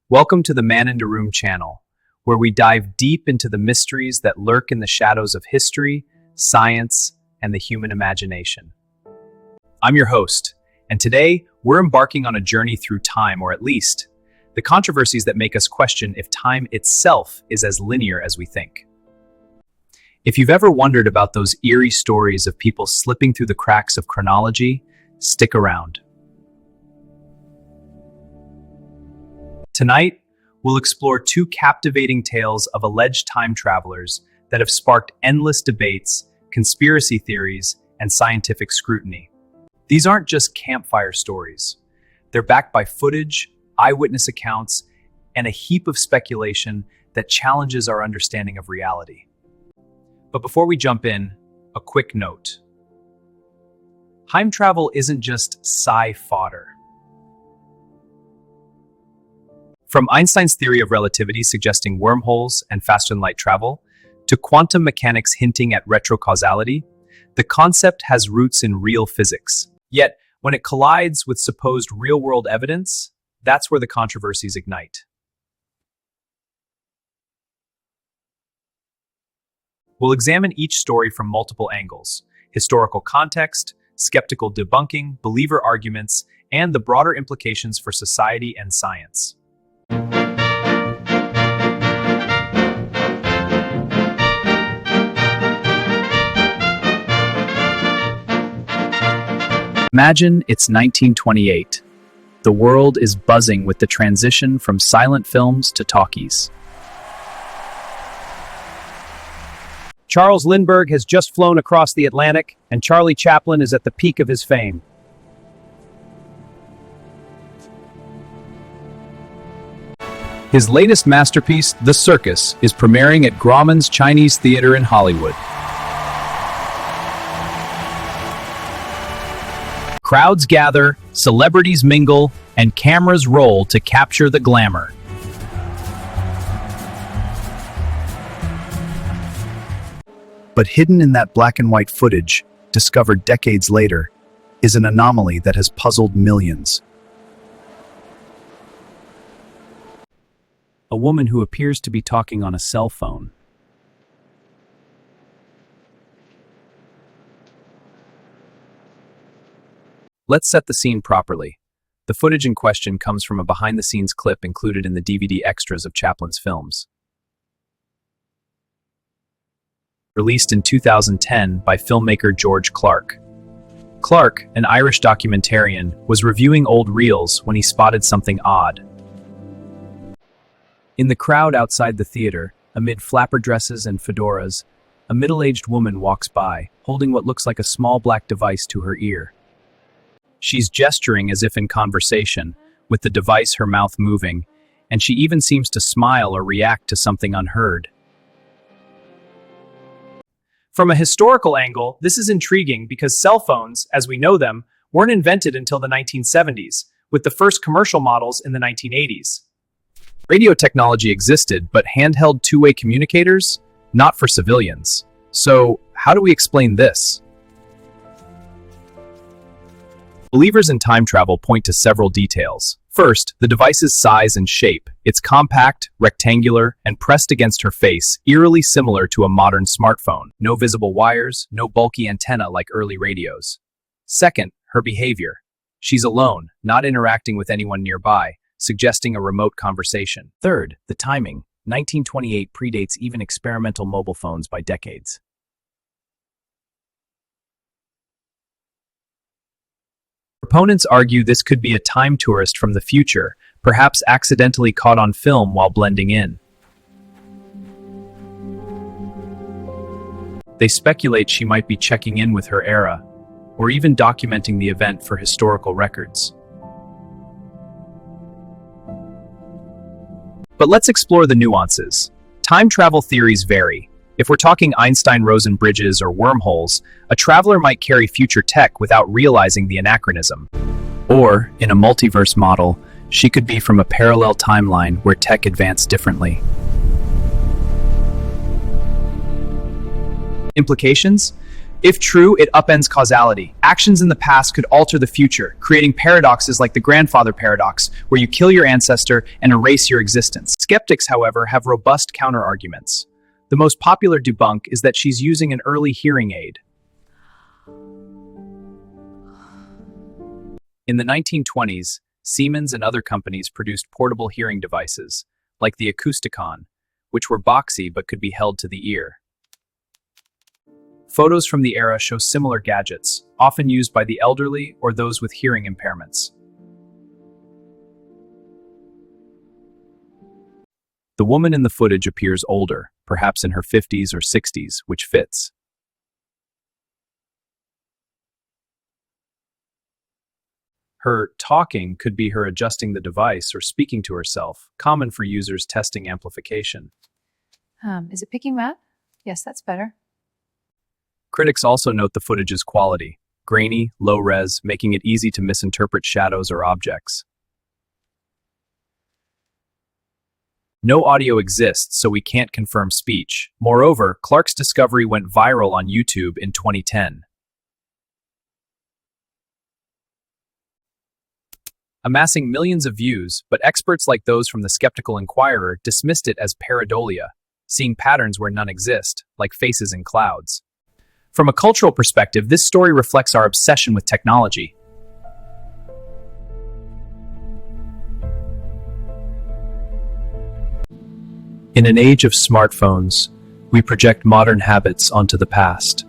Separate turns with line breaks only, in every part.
Welcome to the Man in the Room channel, where we dive deep into the mysteries that lurk in the shadows of history, science, and the human imagination. I'm your host, and today we're embarking on a journey through time, or at least the controversies that make us question if time itself is as linear as we think. If you've ever wondered about those eerie stories of people slipping through the cracks of chronology, stick around. Tonight, we'll explore two captivating tales of alleged time travelers that have sparked endless debates, conspiracy theories, and scientific scrutiny. These aren't just campfire stories. They're backed by footage, eyewitness accounts, and a heap of speculation that challenges our understanding of reality. But before we jump in, a quick note. Time travel isn't just sci fodder. From Einstein's theory of relativity suggesting wormholes and faster-than-light travel, to quantum mechanics hinting at retrocausality, the concept has roots in real physics. Yet, when it collides with supposed real-world evidence, that's where the controversies ignite. We'll examine each story from multiple angles: historical context, skeptical debunking, believer arguments, and the broader implications for society and science. Imagine it's 1928. The world is buzzing with the transition from silent films to talkies.
Charles Lindbergh has just flown across the Atlantic, and Charlie Chaplin is at the peak of his fame.
His latest masterpiece, The Circus, is premiering at Grauman's Chinese Theater in Hollywood. Crowds gather, celebrities mingle, and cameras roll to capture the glamour.
But hidden in that black and white footage, discovered decades later, is an anomaly that has puzzled millions.
A woman who appears to be talking on a cell phone. Let's set the scene properly. The footage in question comes from a behind-the-scenes clip included in the DVD extras of Chaplin's films. Released in 2010 by filmmaker George Clark. Clark, an Irish documentarian, was reviewing old reels when he spotted something odd. In the crowd outside the theater, amid flapper dresses and fedoras, a middle-aged woman walks by, holding what looks like a small black device to her ear. She's gesturing as if in conversation, with the device her mouth moving, and she even seems to smile or react to something unheard.
From a historical angle, this is intriguing because cell phones, as we know them, weren't invented until the 1970s, with the first commercial models in the 1980s.
Radio technology existed, but handheld two-way communicators? Not for civilians. So, how do we explain this? Believers in time travel point to several details. First, the device's size and shape. It's compact, rectangular, and pressed against her face, eerily similar to a modern smartphone. No visible wires, no bulky antenna like early radios. Second, her behavior. She's alone, not interacting with anyone nearby, suggesting a remote conversation. Third, the timing. 1928 predates even experimental mobile phones by decades. Proponents argue this could be a time tourist from the future, perhaps accidentally caught on film while blending in. They speculate she might be checking in with her era, or even documenting the event for historical records. But let's explore the nuances. Time travel theories vary. If we're talking Einstein-Rosen bridges or wormholes, a traveler might carry future tech without realizing the anachronism. Or, in a multiverse model, she could be from a parallel timeline where tech advanced differently. Implications?
If true, it upends causality. Actions in the past could alter the future, creating paradoxes like the grandfather paradox, where you kill your ancestor and erase your existence. Skeptics, however, have robust counterarguments. The most popular debunk is that she's using an early hearing aid. In the 1920s, Siemens and other companies produced portable hearing devices, like the Acousticon, which were boxy but could be held to the ear. Photos from the era show similar gadgets, often used by the elderly or those with hearing impairments. The woman in the footage appears older, perhaps in her 50s or 60s, which fits. Her talking could be her adjusting the device or speaking to herself, common for users testing amplification.
Is it picking that? Yes, that's better.
Critics also note the footage's quality, grainy, low-res, making it easy to misinterpret shadows or objects. No audio exists, so we can't confirm speech. Moreover, Clark's discovery went viral on YouTube in 2010. Amassing millions of views, but experts like those from the Skeptical Inquirer dismissed it as pareidolia, seeing patterns where none exist, like faces in clouds. From a cultural perspective, this story reflects our obsession with technology. In an age of smartphones, we project modern habits onto the past.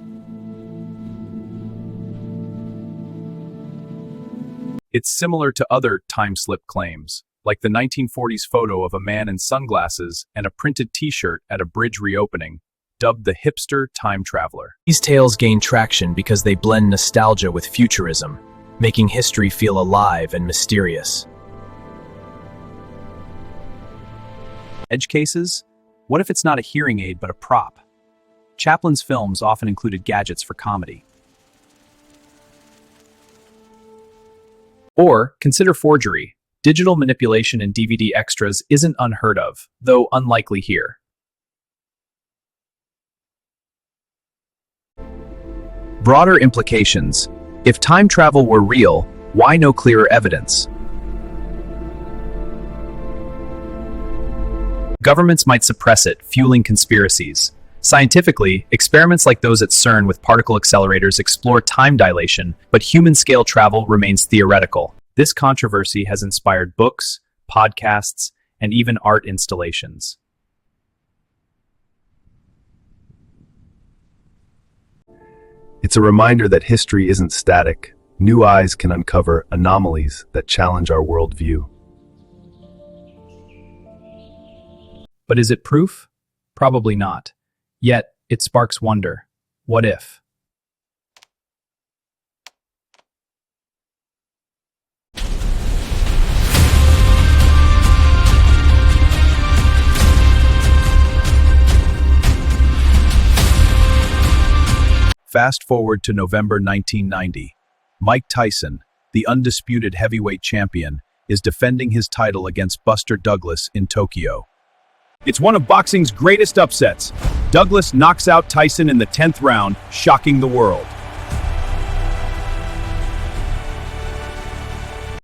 It's similar to other time-slip claims, like the 1940s photo of a man in sunglasses and a printed t-shirt at a bridge reopening, dubbed the hipster time traveler. These tales gain traction because they blend nostalgia with futurism, making history feel alive and mysterious. Edge cases? What if it's not a hearing aid but a prop? Chaplin's films often included gadgets for comedy. Or consider forgery. Digital manipulation in DVD extras isn't unheard of, though unlikely here. Broader implications. If time travel were real, why no clearer evidence? Governments might suppress it, fueling conspiracies. Scientifically, experiments like those at CERN with particle accelerators explore time dilation, but human-scale travel remains theoretical. This controversy has inspired books, podcasts, and even art installations.
It's a reminder that history isn't static. New eyes can uncover anomalies that challenge our worldview.
But is it proof? Probably not. Yet, it sparks wonder. What if?
Fast forward to November 1990. Mike Tyson, the undisputed heavyweight champion, is defending his title against Buster Douglas in Tokyo. It's one of boxing's greatest upsets. Douglas knocks out Tyson in the 10th round, shocking the world.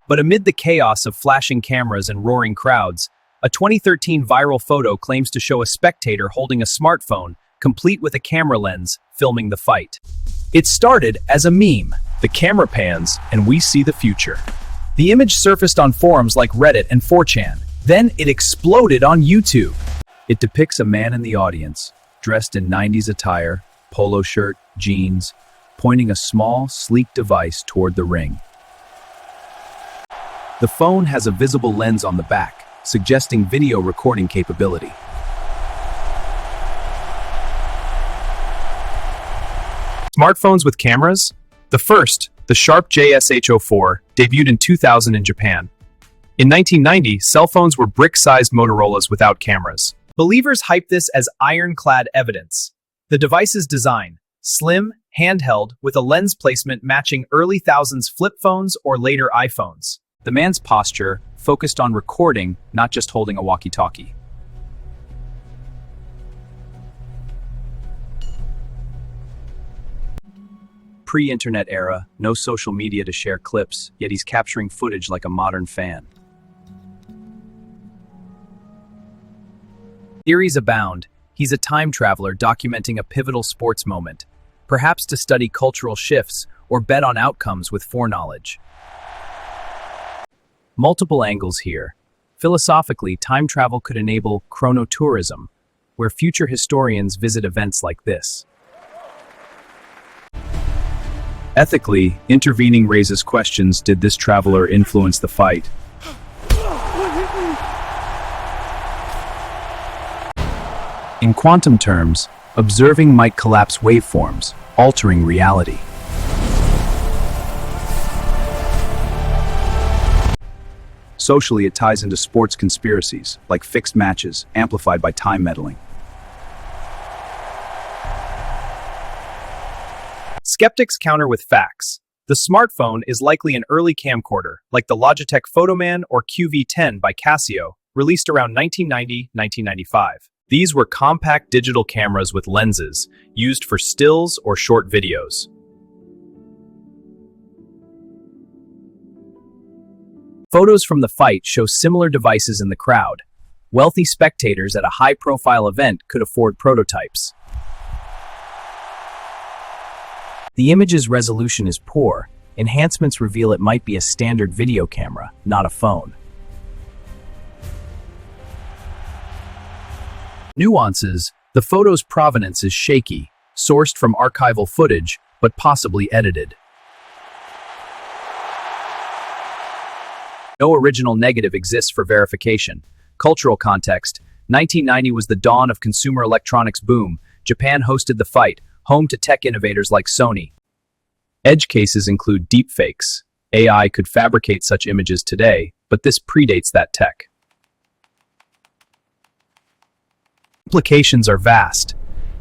But amid the chaos of flashing cameras and roaring crowds, a 2013 viral photo claims to show a spectator holding a smartphone, complete with a camera lens, filming the fight. It started as a meme. The camera pans, and we see the future. The image surfaced on forums like Reddit and 4chan. Then it exploded on YouTube. It depicts a man in the audience, dressed in 90s attire, polo shirt, jeans, pointing a small, sleek device toward the ring. The phone has a visible lens on the back, suggesting video recording capability. Smartphones with cameras? The first, the Sharp JSH04, debuted in 2000 in Japan. In 1990, cell phones were brick-sized Motorola's without cameras. Believers hype this as ironclad evidence. The device's design, slim, handheld, with a lens placement matching early thousands flip phones or later iPhones. The man's posture focused on recording, not just holding a walkie-talkie. pre-internet era, no social media to share clips, yet he's capturing footage like a modern fan. Theories abound. He's a time traveler documenting a pivotal sports moment, perhaps to study cultural shifts or bet on outcomes with foreknowledge. Multiple angles here. Philosophically, time travel could enable chronotourism, where future historians visit events like this.
Ethically, intervening raises questions: did this traveler influence the fight? In quantum terms, observing might collapse waveforms, altering reality. Socially, it ties into sports conspiracies, like fixed matches, amplified by time meddling.
Skeptics counter with facts. The smartphone is likely an early camcorder, like the Logitech Photoman or QV10 by Casio, released around 1990-1995. These were compact digital cameras with lenses, used for stills or short videos. Photos from the fight show similar devices in the crowd. Wealthy spectators at a high-profile event could afford prototypes. The image's resolution is poor. Enhancements reveal it might be a standard video camera, not a phone. Nuances: the photo's provenance is shaky, sourced from archival footage, but possibly edited. No original negative exists for verification. Cultural context: 1990 was the dawn of consumer electronics boom. Japan hosted the fight, home to tech innovators like Sony. Edge cases include deepfakes. AI could fabricate such images today, but this predates that tech. Implications are vast.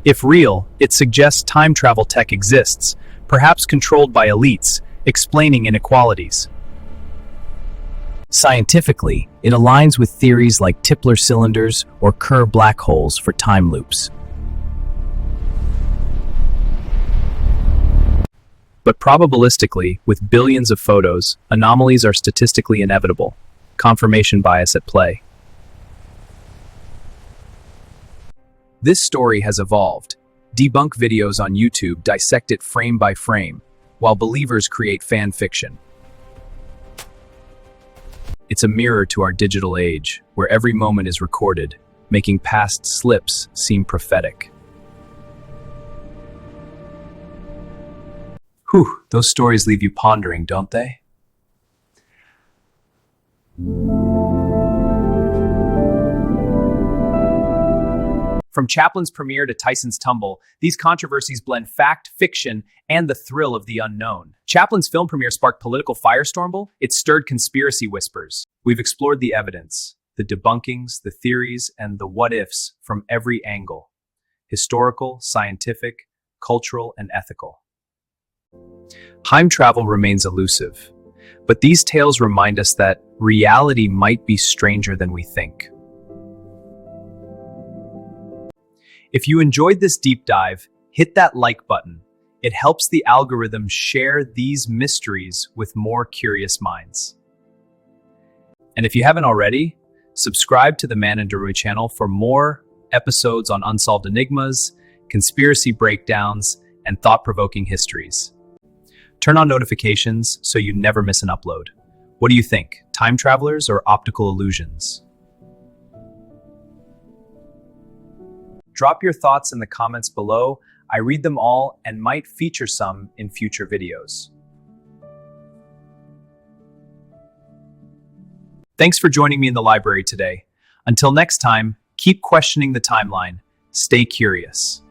If real, it suggests time travel tech exists, perhaps controlled by elites, explaining inequalities. Scientifically, it aligns with theories like Tipler cylinders or Kerr black holes for time loops. But probabilistically, with billions of photos, anomalies are statistically inevitable. Confirmation bias at play. This story has evolved. Debunk videos on YouTube dissect it frame by frame, while believers create fan fiction. It's a mirror to our digital age, where every moment is recorded, making past slips seem prophetic. Whew, those stories leave you pondering, don't they? From Chaplin's premiere to Tyson's tumble, these controversies blend fact, fiction, and the thrill of the unknown. Chaplin's film premiere sparked political firestorm. It stirred conspiracy whispers. We've explored the evidence, the debunkings, the theories, and the what-ifs from every angle: historical, scientific, cultural, and ethical. Time travel remains elusive, but these tales remind us that reality might be stranger than we think. If you enjoyed this deep dive, hit that like button. It helps the algorithm share these mysteries with more curious minds. And if you haven't already, subscribe to the Man and Darui channel for more episodes on unsolved enigmas, conspiracy breakdowns, and thought-provoking histories. Turn on notifications so you never miss an upload. What do you think? Time travelers or optical illusions? Drop your thoughts in the comments below. I read them all and might feature some in future videos. Thanks for joining me in the library today. Until next time, keep questioning the timeline. Stay curious.